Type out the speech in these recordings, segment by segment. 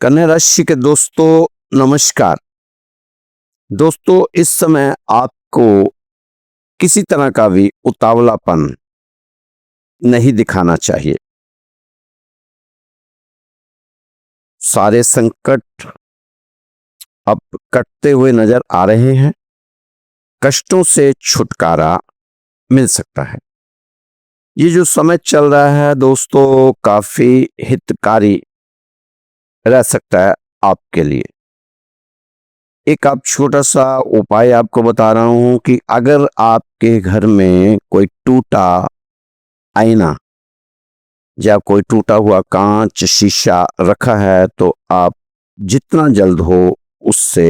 कन्या राशि के दोस्तों, नमस्कार। दोस्तों, इस समय आपको किसी तरह का भी उतावलापन नहीं दिखाना चाहिए। सारे संकट अब कटते हुए नजर आ रहे हैं। कष्टों से छुटकारा मिल सकता है। ये जो समय चल रहा है दोस्तों, काफी हितकारी रह सकता है आपके लिए। एक आप छोटा सा उपाय आपको बता रहा हूं कि अगर आपके घर में कोई टूटा आईना या कोई टूटा हुआ कांच शीशा रखा है तो आप जितना जल्द हो उससे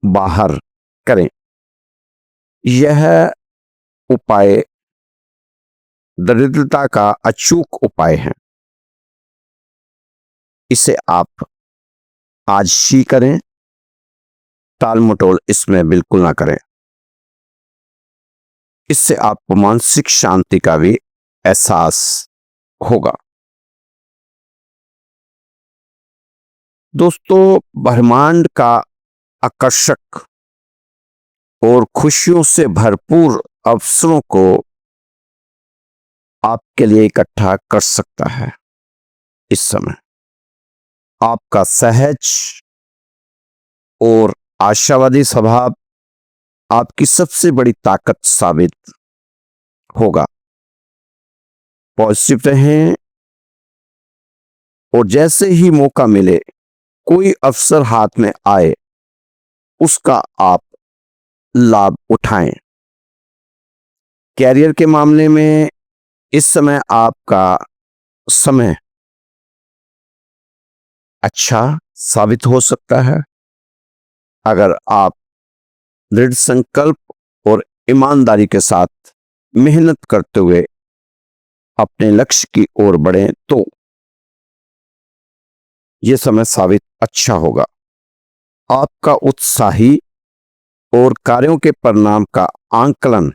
बाहर करें। यह उपाय दरिद्रता का अचूक उपाय है। इसे आप आज ही करें, टाल मटोल इसमें बिल्कुल ना करें। इससे आपको मानसिक शांति का भी एहसास होगा। दोस्तों, ब्रह्मांड का आकर्षक और खुशियों से भरपूर अवसरों को आपके लिए इकट्ठा कर सकता है। इस समय आपका सहज और आशावादी स्वभाव आपकी सबसे बड़ी ताकत साबित होगा। पॉजिटिव रहें और जैसे ही मौका मिले, कोई अवसर हाथ में आए, उसका आप लाभ उठाएं। कैरियर के मामले में इस समय आपका समय अच्छा साबित हो सकता है अगर आप दृढ़ संकल्प और ईमानदारी के साथ मेहनत करते हुए अपने लक्ष्य की ओर बढ़ें तो यह समय साबित अच्छा होगा। आपका उत्साही और कार्यों के परिणाम का आंकलन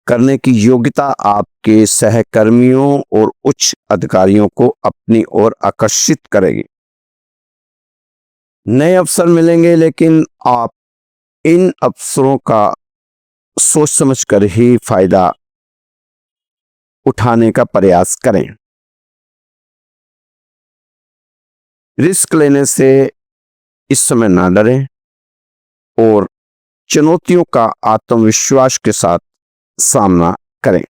करने की योग्यता आपके सहकर्मियों और उच्च अधिकारियों को अपनी ओर आकर्षित करेगी। नए अवसर मिलेंगे, लेकिन आप इन अवसरों का सोच समझकर ही फायदा उठाने का प्रयास करें। रिस्क लेने से इस समय ना डरें और चुनौतियों का आत्मविश्वास के साथ सामना करें।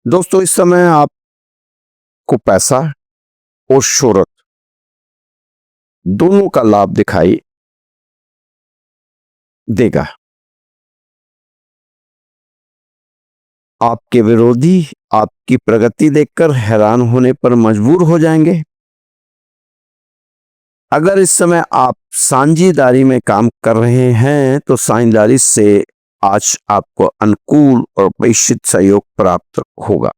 दोस्तों, इस समय आपको पैसा और शोहरत दोनों का लाभ दिखाई देगा। आपके विरोधी आपकी प्रगति देखकर हैरान होने पर मजबूर हो जाएंगे। अगर इस समय आप साझेदारी में काम कर रहे हैं तो साझेदारी से आज आपको अनुकूल और अपेक्षित सहयोग प्राप्त होगा।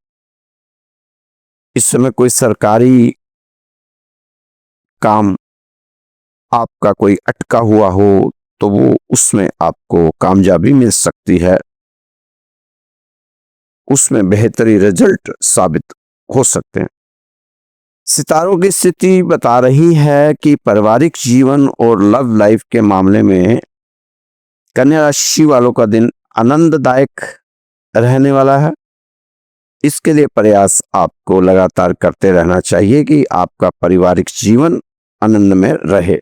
इस समय कोई सरकारी काम आपका कोई अटका हुआ हो तो वो उसमें आपको कामयाबी मिल सकती है। उसमें बेहतरी रिजल्ट साबित हो सकते हैं। सितारों की स्थिति बता रही है कि पारिवारिक जीवन और लव लाइफ के मामले में कन्या राशि वालों का दिन आनंददायक रहने वाला है। इसके लिए प्रयास आपको लगातार करते रहना चाहिए कि आपका पारिवारिक जीवन आनंद में रहे।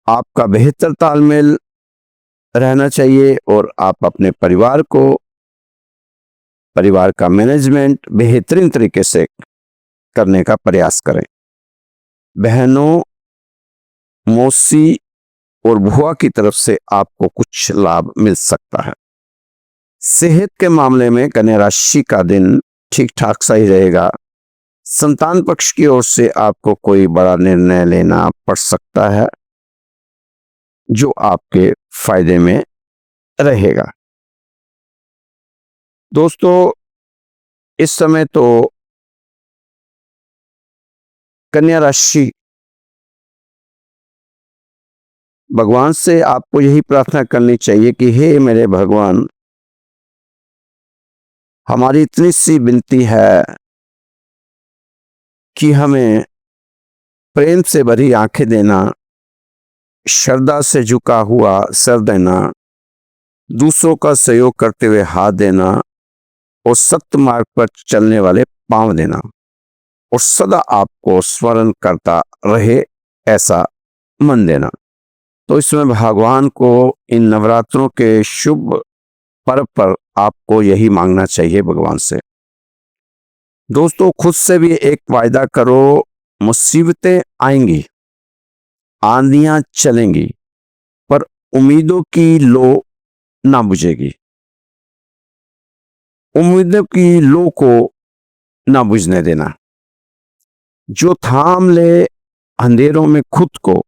आपका बेहतर तालमेल रहना चाहिए और आप अपने परिवार का मैनेजमेंट बेहतरीन तरीके से करने का प्रयास करें। बहनों, मौसी और बुआ की तरफ से आपको कुछ लाभ मिल सकता है। सेहत के मामले में कन्या राशि का दिन ठीक ठाक सही रहेगा। संतान पक्ष की ओर से आपको कोई बड़ा निर्णय लेना पड़ सकता है जो आपके फायदे में रहेगा। दोस्तों, इस समय तो कन्या राशि भगवान से आपको यही प्रार्थना करनी चाहिए कि हे मेरे भगवान, हमारी इतनी सी विनती है कि हमें प्रेम से भरी आंखें देना, श्रद्धा से झुका हुआ सर देना, दूसरों का सहयोग करते हुए हाथ देना और सत्य मार्ग पर चलने वाले पांव देना और सदा आपको स्मरण करता रहे ऐसा मन देना। तो इसमें भगवान को इन नवरात्रों के शुभ पर्व पर आपको यही मांगना चाहिए भगवान से। दोस्तों, खुद से भी एक वायदा करो, मुसीबतें आएंगी, आंधियां चलेंगी, पर उम्मीदों की लो ना बुझेगी। उम्मीदों की लो को ना बुझने देना। जो थाम ले अंधेरों में खुद को,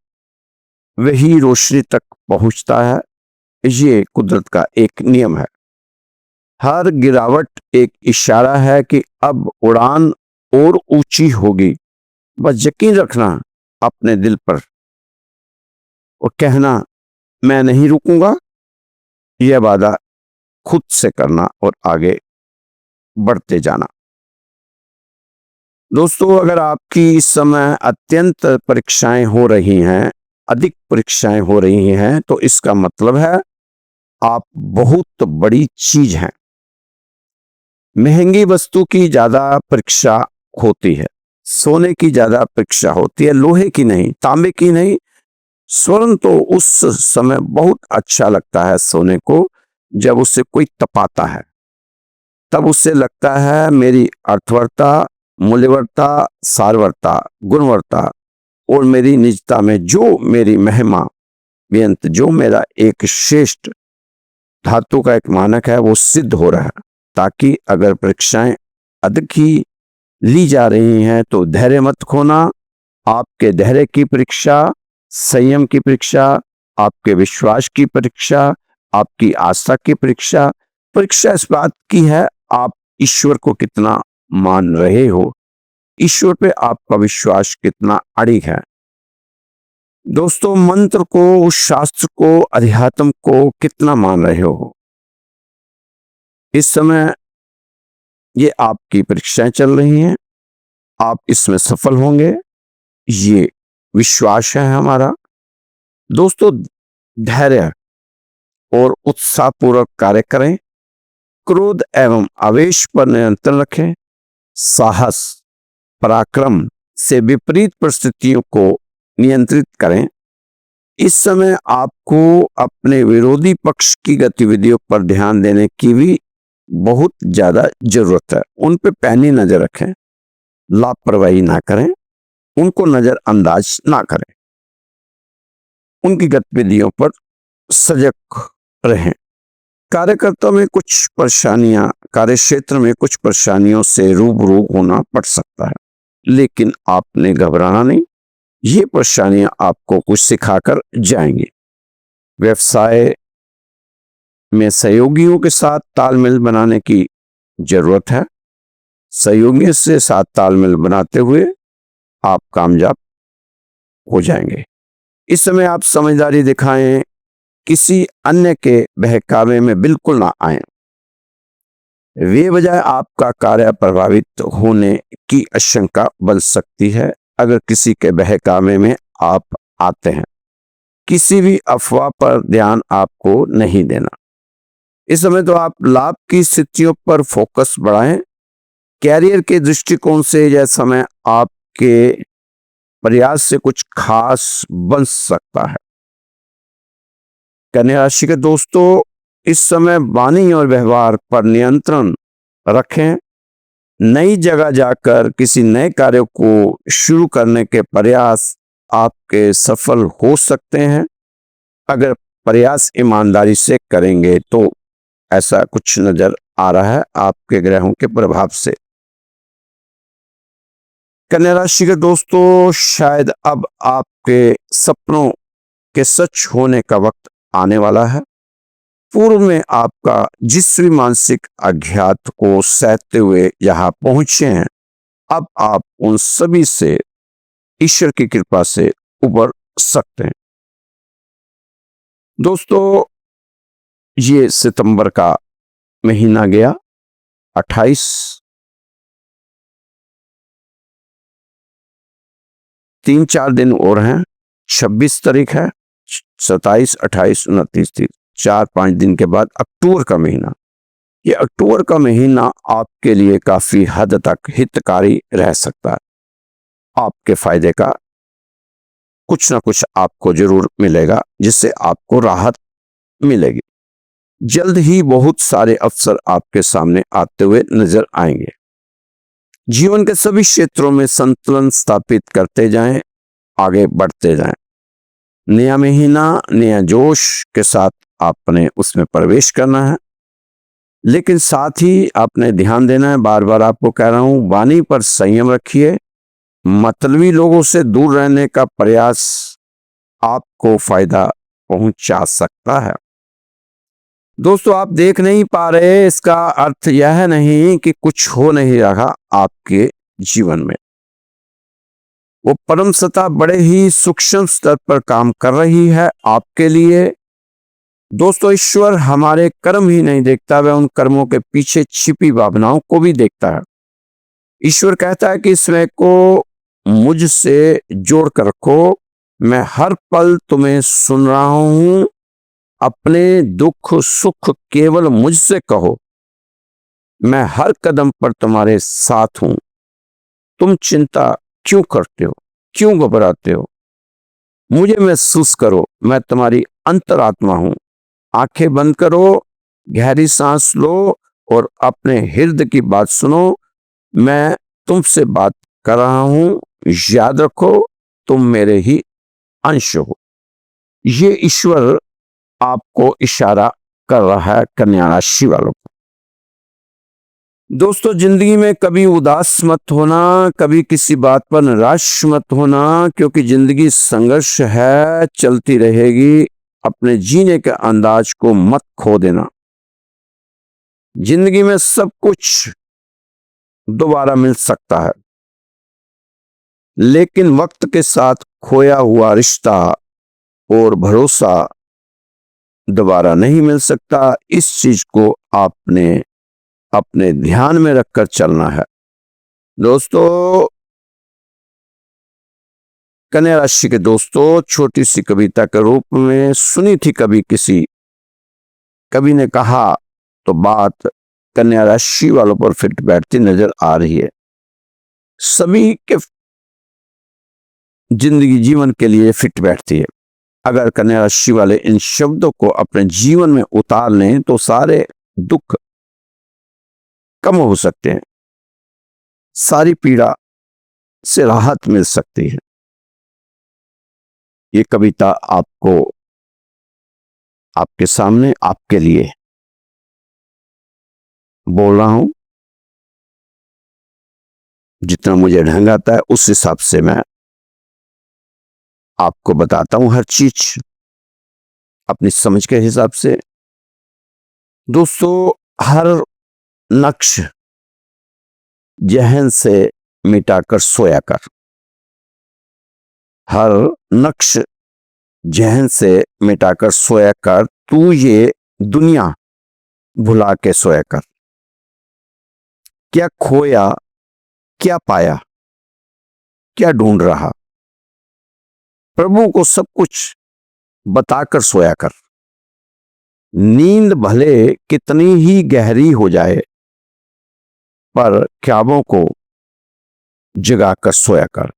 वही रोशनी तक पहुंचता है। ये कुदरत का एक नियम है। हर गिरावट एक इशारा है कि अब उड़ान और ऊंची होगी। बस यकीन रखना अपने दिल पर और कहना, मैं नहीं रुकूंगा। यह वादा खुद से करना और आगे बढ़ते जाना। दोस्तों, अगर आपकी इस समय अत्यंत परीक्षाएं हो रही हैं, अधिक परीक्षाएं हो रही हैं, तो इसका मतलब है आप बहुत बड़ी चीज हैं। महंगी वस्तु की ज्यादा परीक्षा होती है, सोने की ज्यादा परीक्षा होती है, लोहे की नहीं, तांबे की नहीं। स्वर्ण तो उस समय बहुत अच्छा लगता है सोने को, जब उससे कोई तपाता है, तब उससे लगता है मेरी अर्थवरता, मूल्यवरता, सारवरता, गुणवरता और मेरी निजता में जो मेरी महिमा व्यंत, जो मेरा एक श्रेष्ठ धातु का एक मानक है, वो सिद्ध हो रहा है। ताकि अगर परीक्षाएं अधिक ही ली जा रही हैं तो धैर्य मत खोना। आपके धैर्य की परीक्षा, संयम की परीक्षा, आपके विश्वास की परीक्षा, आपकी आस्था की परीक्षा, परीक्षा इस बात की है आप ईश्वर को कितना मान रहे हो, ईश्वर पे आपका विश्वास कितना अड़िग है। दोस्तों, मंत्र को, शास्त्र को, अध्यात्म को कितना मान रहे हो। इस समय ये आपकी परीक्षाएं चल रही हैं, आप इसमें सफल होंगे, ये विश्वास है हमारा। दोस्तों, धैर्य और उत्साहपूर्वक कार्य करें, क्रोध एवं आवेश पर नियंत्रण रखें, साहस, पराक्रम से विपरीत परिस्थितियों को नियंत्रित करें। इस समय आपको अपने विरोधी पक्ष की गतिविधियों पर ध्यान देने की भी बहुत ज्यादा जरूरत है। उन पे पैनी नजर रखें, लापरवाही ना करें, उनको नजरअंदाज ना करें, उनकी गतिविधियों पर सजग रहें। कार्यकर्ता में कुछ परेशानियां, कार्य क्षेत्र में कुछ परेशानियों से रूबरू होना पड़ सकता है, लेकिन आपने घबराना नहीं। ये परेशानियां आपको कुछ सिखाकर जाएंगी। व्यवसाय में सहयोगियों के साथ तालमेल बनाने की जरूरत है। सहयोगियों से साथ तालमेल बनाते हुए आप कामयाब हो जाएंगे। इस समय आप समझदारी दिखाएं, किसी अन्य के बहकावे में बिल्कुल ना आए। वे बजाय आपका कार्य प्रभावित होने की आशंका बन सकती है अगर किसी के बहकावे में आप आते हैं। किसी भी अफवाह पर ध्यान आपको नहीं देना। इस समय तो आप लाभ की स्थितियों पर फोकस बढ़ाएं। कैरियर के दृष्टिकोण से यह समय आपके प्रयास से कुछ खास बन सकता है। कन्या राशि के दोस्तों, इस समय वाणी और व्यवहार पर नियंत्रण रखें। नई जगह जाकर किसी नए कार्य को शुरू करने के प्रयास आपके सफल हो सकते हैं। अगर प्रयास ईमानदारी से करेंगे तो ऐसा कुछ नजर आ रहा है आपके ग्रहों के प्रभाव से। कन्या राशि के दोस्तों, शायद अब आपके सपनों के सच होने का वक्त आने वाला है। पूर्व में आपका जिस भी मानसिक आघात को सहते हुए यहां पहुंचे हैं, अब आप उन सभी से ईश्वर की कृपा से उबर सकते हैं। दोस्तों, ये सितंबर का महीना गया, 28 3-4 दिन और हैं। 26 तारीख है, 27, 28, 29, 30, 4-5 दिन के बाद अक्टूबर का महीना। ये अक्टूबर का महीना आपके लिए काफी हद तक हितकारी रह सकता है। आपके फायदे का कुछ ना कुछ आपको जरूर मिलेगा, जिससे आपको राहत मिलेगी। जल्द ही बहुत सारे अवसर आपके सामने आते हुए नजर आएंगे। जीवन के सभी क्षेत्रों में संतुलन स्थापित करते जाएं, आगे बढ़ते जाएं। नया महीना नया जोश के साथ आपने उसमें प्रवेश करना है, लेकिन साथ ही आपने ध्यान देना है, बार बार आपको कह रहा हूं, वाणी पर संयम रखिए। मतलबी लोगों से दूर रहने का प्रयास आपको फायदा पहुंचा सकता है। दोस्तों, आप देख नहीं पा रहे, इसका अर्थ यह नहीं कि कुछ हो नहीं रहा आपके जीवन में। वो परम सत्ता बड़े ही सूक्ष्म स्तर पर काम कर रही है आपके लिए। दोस्तों, ईश्वर हमारे कर्म ही नहीं देखता, वह उन कर्मों के पीछे छिपी भावनाओं को भी देखता है। ईश्वर कहता है कि समय को मुझसे जोड़ कर रखो, मैं हर पल तुम्हें सुन रहा हूं। अपने दुख सुख केवल मुझसे कहो, मैं हर कदम पर तुम्हारे साथ हूं। तुम चिंता क्यों करते हो, क्यों घबराते हो? मुझे महसूस करो, मैं तुम्हारी अंतरात्मा हूं। आंखें बंद करो, गहरी सांस लो और अपने हृदय की बात सुनो। मैं तुमसे बात कर रहा हूं, याद रखो, तुम मेरे ही अंश हो। ये ईश्वर आपको इशारा कर रहा है कन्या राशि वालों को। दोस्तों, जिंदगी में कभी उदास मत होना, कभी किसी बात पर निराश मत होना, क्योंकि जिंदगी संघर्ष है, चलती रहेगी। अपने जीने के अंदाज को मत खो देना। जिंदगी में सब कुछ दोबारा मिल सकता है, लेकिन वक्त के साथ खोया हुआ रिश्ता और भरोसा दोबारा नहीं मिल सकता। इस चीज को आपने अपने ध्यान में रखकर चलना है। दोस्तों, कन्या राशि के दोस्तों, छोटी सी कविता के रूप में सुनी थी कभी किसी कवि ने कहा, तो बात कन्या राशि वालों पर फिट बैठती नजर आ रही है। सभी के जिंदगी जीवन के लिए फिट बैठती है। अगर कन्या राशि वाले इन शब्दों को अपने जीवन में उतार लें तो सारे दुख कम हो सकते हैं, सारी पीड़ा से राहत मिल सकती है। ये कविता आपको, आपके सामने, आपके लिए बोल रहा हूं। जितना मुझे ढंग आता है उस हिसाब से मैं आपको बताता हूं, हर चीज अपनी समझ के हिसाब से। दोस्तों, हर नक्श जहन से मिटाकर सोया कर। हर नक्श जहन से मिटाकर सोया कर, तू ये दुनिया भुला के सोया कर। क्या खोया, क्या पाया, क्या ढूंढ रहा, प्रभु को सब कुछ बताकर सोया कर। नींद भले कितनी ही गहरी हो जाए, पर ख्वाबों को जगाकर सोया कर।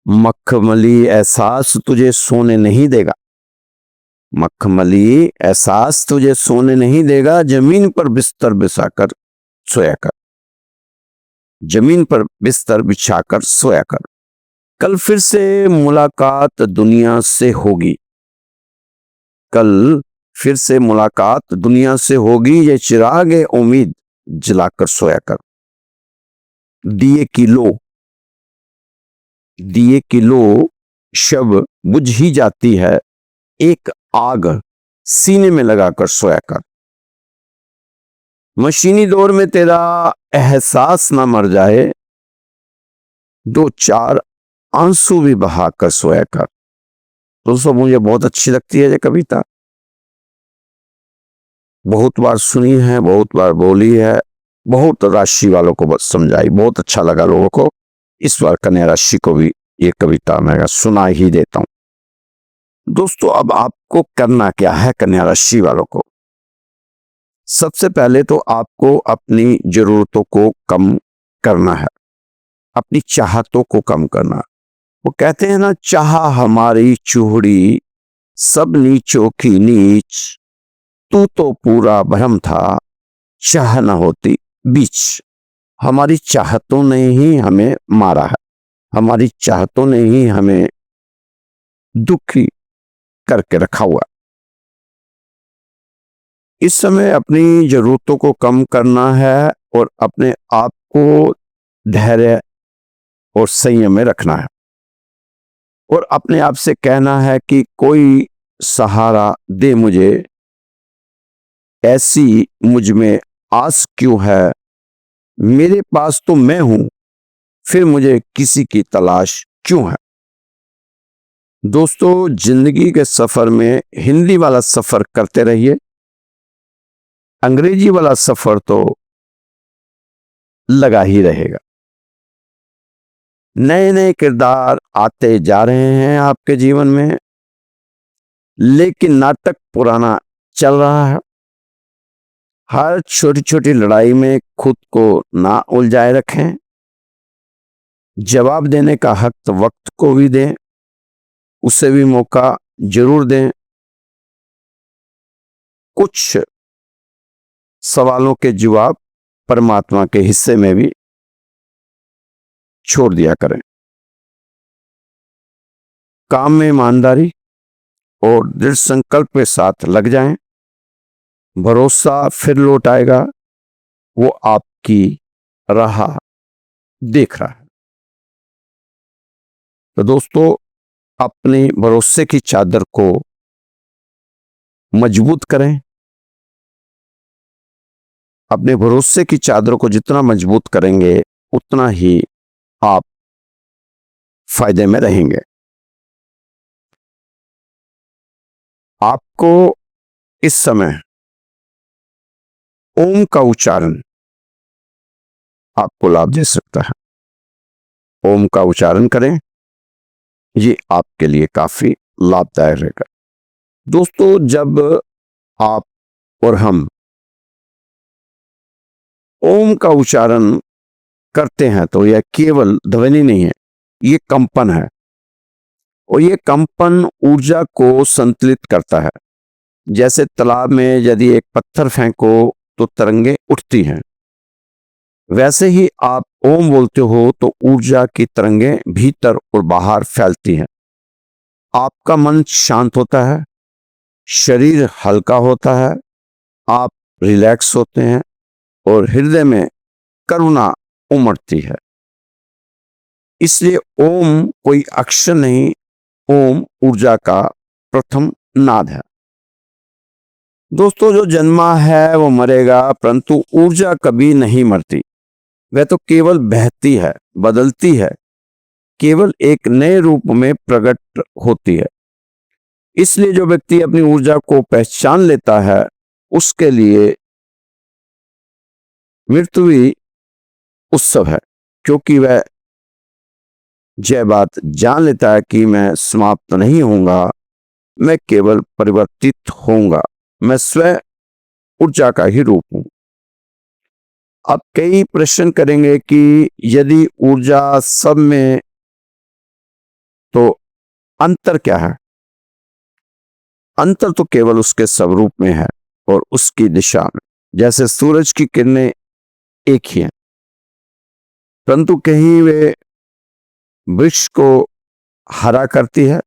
मखमली एहसास तुझे सोने नहीं देगा। मखमली एहसास तुझे सोने नहीं देगा, जमीन पर बिस्तर बिछाकर सोया कर। जमीन पर बिस्तर बिछाकर सोया कर। कल फिर से मुलाकात दुनिया से होगी। कल फिर से मुलाकात दुनिया से होगी, ये चिराग उम्मीद जलाकर सोया कर। दिए की लो, दिए की लो शब बुझ ही जाती है, एक आग सीने में लगाकर सोया कर। मशीनी दौर में तेरा एहसास ना मर जाए, दो चार आंसू भी बहाकर सोया कर। दोस्तों, मुझे बहुत अच्छी लगती है ये कविता। बहुत बार सुनी है, बहुत बार बोली है, बहुत राशि वालों को समझाई, बहुत अच्छा लगा लोगों को। इस बार कन्या राशि को भी ये कविता मैं सुना ही देता हूं। दोस्तों, अब आपको करना क्या है कन्या राशि वालों को? सबसे पहले तो आपको अपनी जरूरतों को कम करना है, अपनी चाहतों को कम करना है। वो कहते हैं ना, चाह हमारी चूड़ी सब नीचों की नीच, तू तो पूरा भ्रम था चाह न होती बीच। हमारी चाहतों ने ही हमें मारा है, हमारी चाहतों ने ही हमें दुखी करके रखा हुआ। इस समय अपनी जरूरतों को कम करना है और अपने आप को धैर्य और संयम में रखना है और अपने आप से कहना है कि कोई सहारा दे मुझे, ऐसी मुझ में आस क्यों है, मेरे पास तो मैं हूं, फिर मुझे किसी की तलाश क्यों है। दोस्तों, जिंदगी के सफर में हिंदी वाला सफर करते रहिए, अंग्रेजी वाला सफर तो लगा ही रहेगा। नए नए किरदार आते जा रहे हैं आपके जीवन में, लेकिन नाटक पुराना चल रहा है। हर छोटी छोटी लड़ाई में खुद को ना उलझाए रखें। जवाब देने का हक तो वक्त को भी दें, उसे भी मौका जरूर दें। कुछ सवालों के जवाब परमात्मा के हिस्से में भी छोड़ दिया करें। काम में ईमानदारी और दृढ़ संकल्प के साथ लग जाएं, भरोसा फिर लौट आएगा, वो आपकी राह देख रहा है। तो दोस्तों, अपने भरोसे की चादर को मजबूत करें। अपने भरोसे की चादर को जितना मजबूत करेंगे उतना ही आप फायदे में रहेंगे। आपको इस समय ओम का उच्चारण आपको लाभ दे सकता है। ओम का उच्चारण करें, ये आपके लिए काफी लाभदायक रहेगा। दोस्तों, जब आप और हम ओम का उच्चारण करते हैं तो यह केवल ध्वनि नहीं है, ये कंपन है और ये कंपन ऊर्जा को संतुलित करता है। जैसे तालाब में यदि एक पत्थर फेंको तो तरंगे उठती हैं, वैसे ही आप ओम बोलते हो तो ऊर्जा की तरंगे भीतर और बाहर फैलती हैं। आपका मन शांत होता है, शरीर हल्का होता है, आप रिलैक्स होते हैं और हृदय में करुणा उमड़ती है। इसलिए ओम कोई अक्षर नहीं, ओम ऊर्जा का प्रथम नाद है। दोस्तों, जो जन्मा है वो मरेगा, परंतु ऊर्जा कभी नहीं मरती। वह तो केवल बहती है, बदलती है, केवल एक नए रूप में प्रकट होती है। इसलिए जो व्यक्ति अपनी ऊर्जा को पहचान लेता है, उसके लिए मृत्यु भी उत्सव है, क्योंकि वह यह बात जान लेता है कि मैं समाप्त नहीं होऊंगा, मैं केवल परिवर्तित होऊंगा, मैं स्वयं ऊर्जा का ही रूप हूं। अब कई प्रश्न करेंगे कि यदि ऊर्जा सब में तो अंतर क्या है? अंतर तो केवल उसके स्वरूप में है और उसकी दिशा में। जैसे सूरज की किरणें एक ही हैं, परंतु कहीं वे वृक्ष को हरा करती है,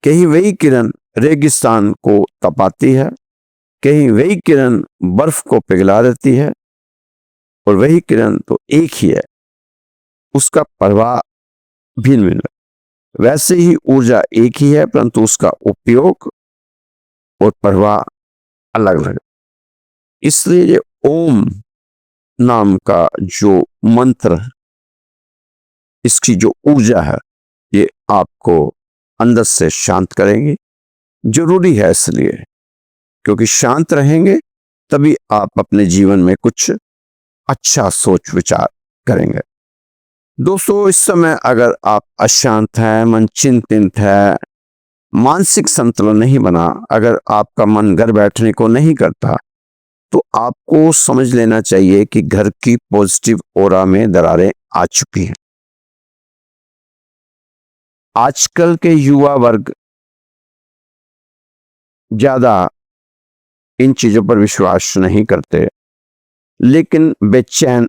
कहीं वही किरण रेगिस्तान को तपाती है, कहीं वही किरण बर्फ को पिघला देती है, और वही किरण तो एक ही है, उसका प्रवाह भिन्न भिन्न है। वैसे ही ऊर्जा एक ही है, परंतु उसका उपयोग और प्रवाह अलग अलग। इसलिए ये ओम नाम का जो मंत्र, इसकी जो ऊर्जा है, ये आपको अंदर से शांत करेंगे। जरूरी है इसलिए, क्योंकि शांत रहेंगे तभी आप अपने जीवन में कुछ अच्छा सोच विचार करेंगे। दोस्तों, इस समय अगर आप अशांत हैं, मन चिंतित है, मानसिक संतुलन नहीं बना, अगर आपका मन घर बैठने को नहीं करता, तो आपको समझ लेना चाहिए कि घर की पॉजिटिव ऑरा में दरारें आ चुकी हैं। आजकल के युवा वर्ग ज्यादा इन चीजों पर विश्वास नहीं करते, लेकिन बेचैन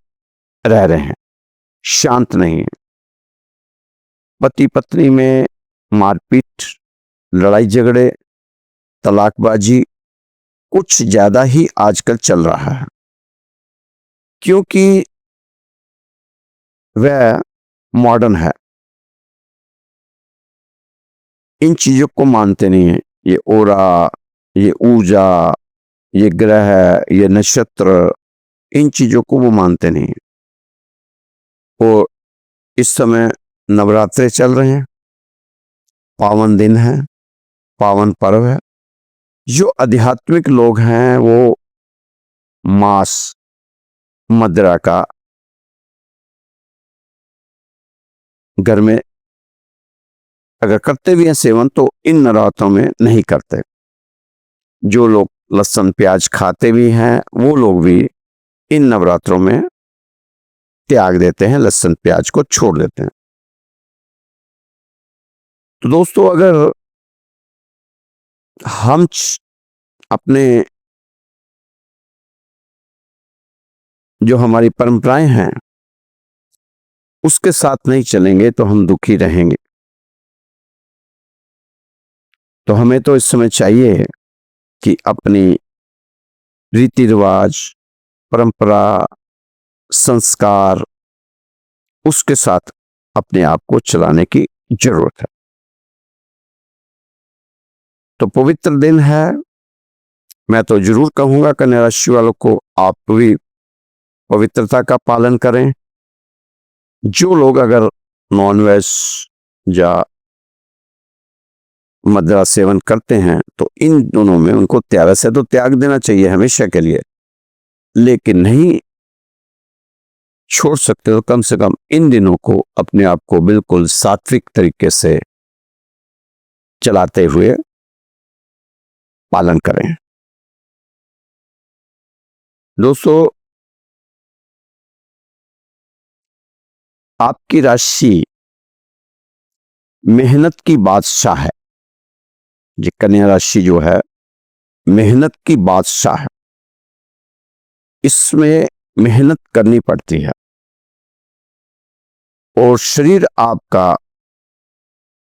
रह रहे हैं, शांत नहीं है। पति पत्नी में मारपीट, लड़ाई झगड़े, तलाकबाजी कुछ ज्यादा ही आजकल चल रहा है, क्योंकि वह मॉडर्न है, इन चीजों को मानते नहीं है। ये ओरा, ये ऊर्जा, ये ग्रह, ये नक्षत्र, इन चीजों को वो मानते नहीं है। और इस समय नवरात्रे चल रहे हैं, पावन दिन है, पावन पर्व है। जो आध्यात्मिक लोग हैं वो मांस, मदिरा का घर में अगर करते भी हैं सेवन, तो इन नवरात्रों में नहीं करते। जो लोग लहसुन प्याज खाते भी हैं, वो लोग भी इन नवरात्रों में त्याग देते हैं, लहसुन प्याज को छोड़ देते हैं। तो दोस्तों, अगर हम अपने जो हमारी परंपराएं हैं उसके साथ नहीं चलेंगे तो हम दुखी रहेंगे। तो हमें तो इस समय चाहिए कि अपनी रीति रिवाज, परंपरा, संस्कार, उसके साथ अपने आप को चलाने की जरूरत है। तो पवित्र दिन है, मैं तो जरूर कहूंगा कन्या राशि वालों को आप भी पवित्रता का पालन करें। जो लोग अगर नॉनवेज या मदिरा सेवन करते हैं, तो इन दोनों में उनको त्याग से तो त्याग देना चाहिए हमेशा के लिए, लेकिन नहीं छोड़ सकते तो कम से कम इन दिनों को अपने आप को बिल्कुल सात्विक तरीके से चलाते हुए पालन करें। दोस्तों, आपकी राशि मेहनत की बादशाह है। ये कन्या राशि जो है मेहनत की बादशाह है, इसमें मेहनत करनी पड़ती है और शरीर आपका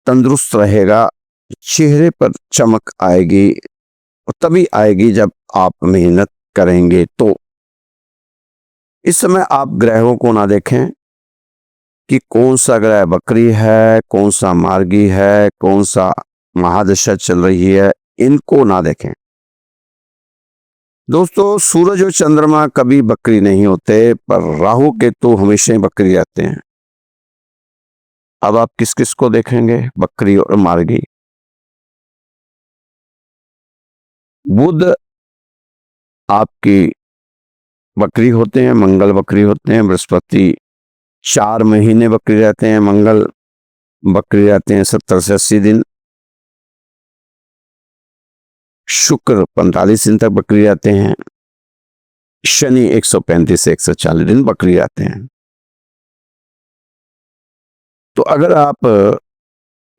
तंदुरुस्त रहेगा, चेहरे पर चमक आएगी, और तभी आएगी जब आप मेहनत करेंगे। तो इस समय आप ग्रहों को ना देखें कि कौन सा ग्रह बकरी है, कौन सा मार्गी है, कौन सा महादशा चल रही है, इनको ना देखें। दोस्तों, सूरज और चंद्रमा कभी बकरी नहीं होते, पर राहु केतु हमेशा ही बकरी रहते हैं। अब आप किस किस को देखेंगे, बकरी और मार्गी? बुध आपकी बकरी होते हैं, मंगल बकरी होते हैं, बृहस्पति 4 महीने बकरी रहते हैं, मंगल बकरी रहते हैं 70 से 80 दिन, शुक्र 45 दिन तक बकरी रहते हैं, शनि 135 से 140 दिन बकरी रहते हैं। तो अगर आप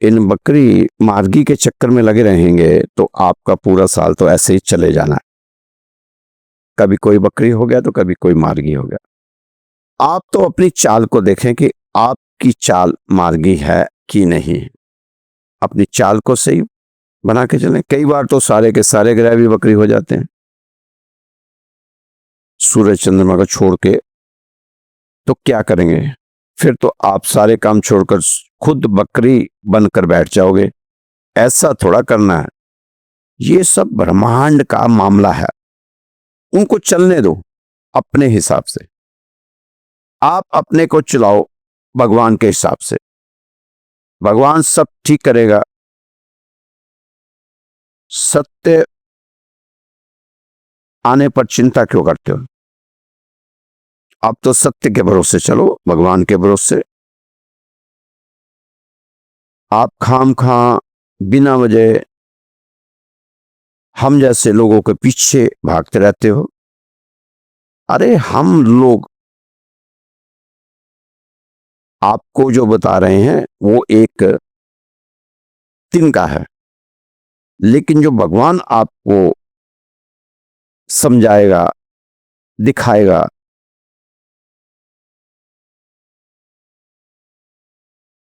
इन बकरी मार्गी के चक्कर में लगे रहेंगे तो आपका पूरा साल तो ऐसे ही चले जाना है। कभी कोई बकरी हो गया तो कभी कोई मार्गी हो गया। आप तो अपनी चाल को देखें कि आपकी चाल मार्गी है कि नहीं। अपनी चाल को सही बना के चलें। कई बार तो सारे के सारे ग्रह भी बकरी हो जाते हैं सूरज चंद्रमा को छोड़ के, तो क्या करेंगे? फिर तो आप सारे काम छोड़कर खुद बकरी बनकर बैठ जाओगे। ऐसा थोड़ा करना है। ये सब ब्रह्मांड का मामला है, उनको चलने दो अपने हिसाब से। आप अपने को चलाओ भगवान के हिसाब से, भगवान सब ठीक करेगा। सत्य आने पर चिंता क्यों करते हो? आप तो सत्य के भरोसे चलो, भगवान के भरोसे। आप खामखा बिना वजह हम जैसे लोगों के पीछे भागते रहते हो। अरे हम लोग आपको जो बता रहे हैं वो एक तिनका है, लेकिन जो भगवान आपको समझाएगा, दिखाएगा,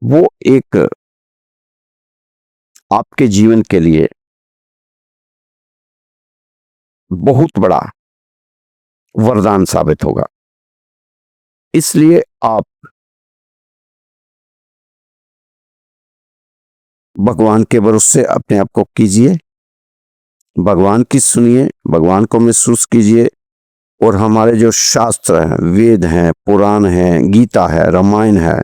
वो एक आपके जीवन के लिए बहुत बड़ा वरदान साबित होगा। इसलिए आप भगवान के भरोसे अपने आप को कीजिए, भगवान की सुनिए, भगवान को महसूस कीजिए, और हमारे जो शास्त्र हैं, वेद हैं, पुराण हैं, गीता है, रामायण है,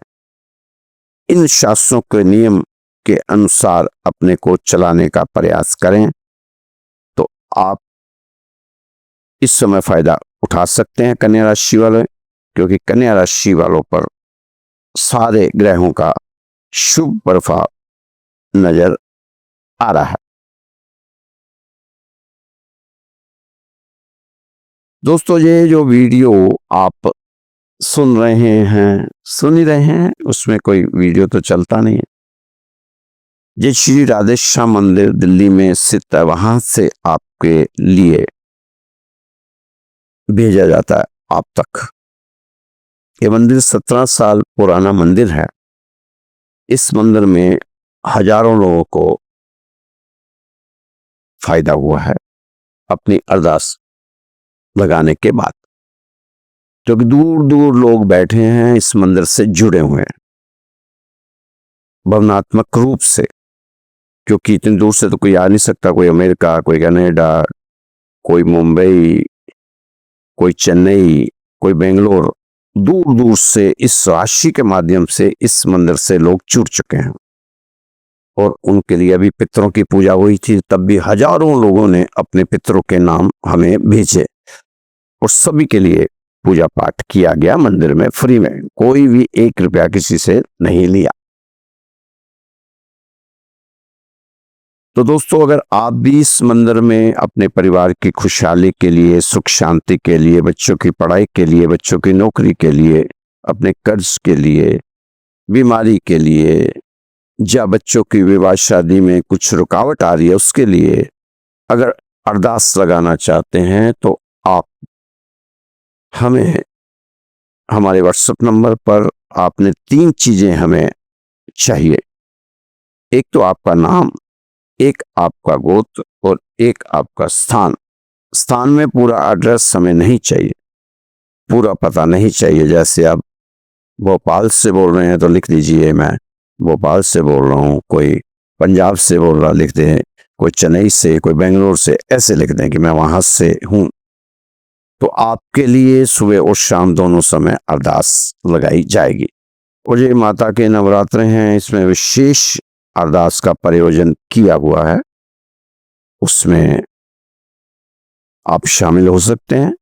इन शास्त्रों के नियम के अनुसार अपने को चलाने का प्रयास करें तो आप इस समय फायदा उठा सकते हैं कन्या राशि वाले, क्योंकि कन्या राशि वालों पर सारे ग्रहों का शुभ प्रभाव नजर आ रहा है। दोस्तों, ये जो वीडियो आप सुन रहे हैं, सुन ही रहे हैं, उसमें कोई वीडियो तो चलता नहीं है। ये श्री राधेश्याम मंदिर दिल्ली में स्थित है, वहां से आपके लिए भेजा जाता है आप तक। ये मंदिर 17 साल पुराना मंदिर है। इस मंदिर में हजारों लोगों को फायदा हुआ है अपनी अरदास लगाने के बाद, क्योंकि दूर दूर लोग बैठे हैं, इस मंदिर से जुड़े हुए हैं भावनात्मक रूप से, क्योंकि इतनी दूर से तो कोई आ नहीं सकता। कोई अमेरिका, कोई कनाडा, कोई मुंबई, कोई चेन्नई, कोई बेंगलोर, दूर दूर से इस राशि के माध्यम से इस मंदिर से लोग जुड़ चुके हैं। और उनके लिए अभी पितरों की पूजा हुई थी, तब भी हजारों लोगों ने अपने पितरों के नाम हमें भेजे, और सभी के लिए पूजा पाठ किया गया मंदिर में फ्री में, कोई भी 1 रुपया किसी से नहीं लिया। तो दोस्तों, अगर आप भी इस मंदिर में अपने परिवार की खुशहाली के लिए, सुख शांति के लिए, बच्चों की पढ़ाई के लिए, बच्चों की नौकरी के लिए, अपने कर्ज के लिए, बीमारी के लिए, या बच्चों की विवाह शादी में कुछ रुकावट आ रही है उसके लिए अगर अरदास लगाना चाहते हैं, तो आप हमें हमारे व्हाट्सएप नंबर पर आपने 3 चीजें हमें चाहिए। एक तो आपका नाम, एक आपका गोत्र, और एक आपका स्थान। स्थान में पूरा एड्रेस हमें नहीं चाहिए, पूरा पता नहीं चाहिए। जैसे आप भोपाल से बोल रहे हैं तो लिख दीजिए मैं भोपाल से बोल रहा हूँ, कोई पंजाब से बोल रहा लिख दें, कोई चेन्नई से, कोई बेंगलोर से, ऐसे लिख दें कि मैं वहां से हूं। तो आपके लिए सुबह और शाम दोनों समय अरदास लगाई जाएगी। और ये माता के नवरात्र हैं, इसमें विशेष अरदास का प्रयोजन किया हुआ है, उसमें आप शामिल हो सकते हैं।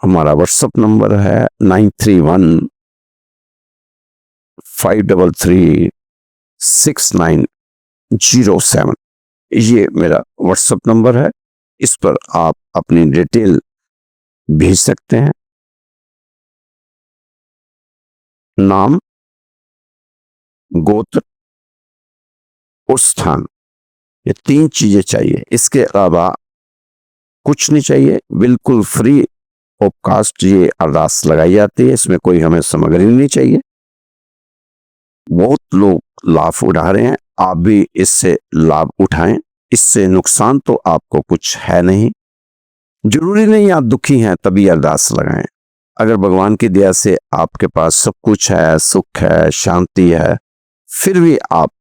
हमारा व्हाट्सएप नंबर है 9315336907। ये मेरा व्हाट्सएप नंबर है, इस पर आप अपनी डिटेल भेज सकते हैं। नाम, गोत्र और स्थान, ये 3 चीजें चाहिए। इसके अलावा कुछ नहीं चाहिए, बिल्कुल फ्री ऑफ कास्ट ये अरदास लगाई जाती है, इसमें कोई हमें सामग्री नहीं चाहिए। बहुत लोग लाभ उठा रहे हैं, आप भी इससे लाभ उठाएं। इससे नुकसान तो आपको कुछ है नहीं। जरूरी नहीं आप दुखी हैं तभी अरदास लगाएं। अगर भगवान की दया से आपके पास सब कुछ है, सुख है, शांति है, फिर भी आप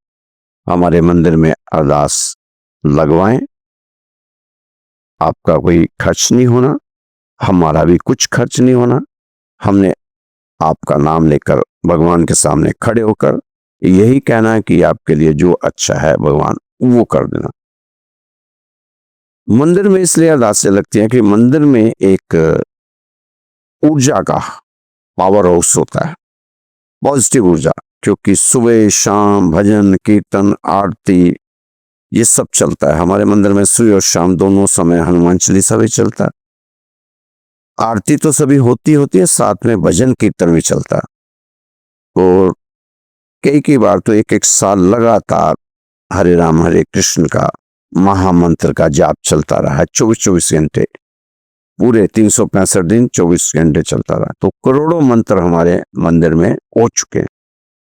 हमारे मंदिर में अरदास लगवाएं। आपका कोई खर्च नहीं होना, हमारा भी कुछ खर्च नहीं होना। हमने आपका नाम लेकर भगवान के सामने खड़े होकर यही कहना है कि आपके लिए जो अच्छा है भगवान वो कर देना। मंदिर में इसलिए अरदासें लगती हैं कि मंदिर में एक ऊर्जा का पावर हाउस होता है, पॉजिटिव ऊर्जा। क्योंकि सुबह शाम भजन कीर्तन आरती ये सब चलता है हमारे मंदिर में। सुबह और शाम दोनों समय हनुमान चालीसा भी चलता है। आरती तो सभी होती है, साथ में भजन कीर्तन भी चलता है। और कई बार तो एक एक साल लगातार हरे राम हरे कृष्ण का महामंत्र का जाप चलता रहा है 24 घंटे, पूरे 365 दिन 24 घंटे चलता रहा। तो करोड़ों मंत्र हमारे मंदिर में हो चुके हैं,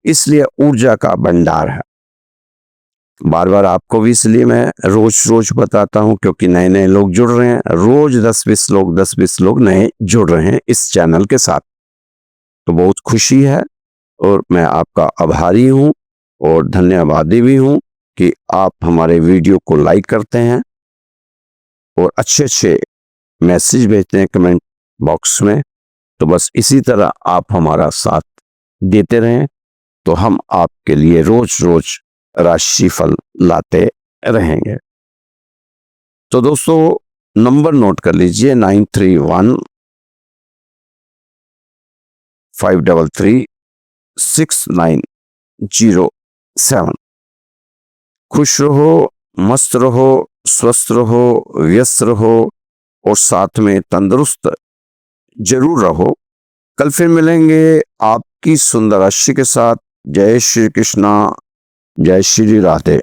इसलिए ऊर्जा का भंडार है। बार बार आपको भी इसलिए मैं रोज रोज बताता हूं, क्योंकि नए नए लोग जुड़ रहे हैं। रोज 10-20 लोग नए जुड़ रहे हैं इस चैनल के साथ, तो बहुत खुशी है और मैं आपका आभारी हूं और धन्यवादी भी हूं कि आप हमारे वीडियो को लाइक करते हैं और अच्छे मैसेज भेजते हैं कमेंट बॉक्स में। तो बस इसी तरह आप हमारा साथ देते रहें, तो हम आपके लिए रोज रोज राशिफल लाते रहेंगे। तो दोस्तों नंबर नोट कर लीजिए 9315336907। खुश रहो, मस्त रहो, स्वस्थ रहो, व्यस्त रहो और साथ में तंदुरुस्त जरूर रहो। कल फिर मिलेंगे आपकी सुंदर राशि के साथ। जय श्री कृष्णा, जय श्री राधे।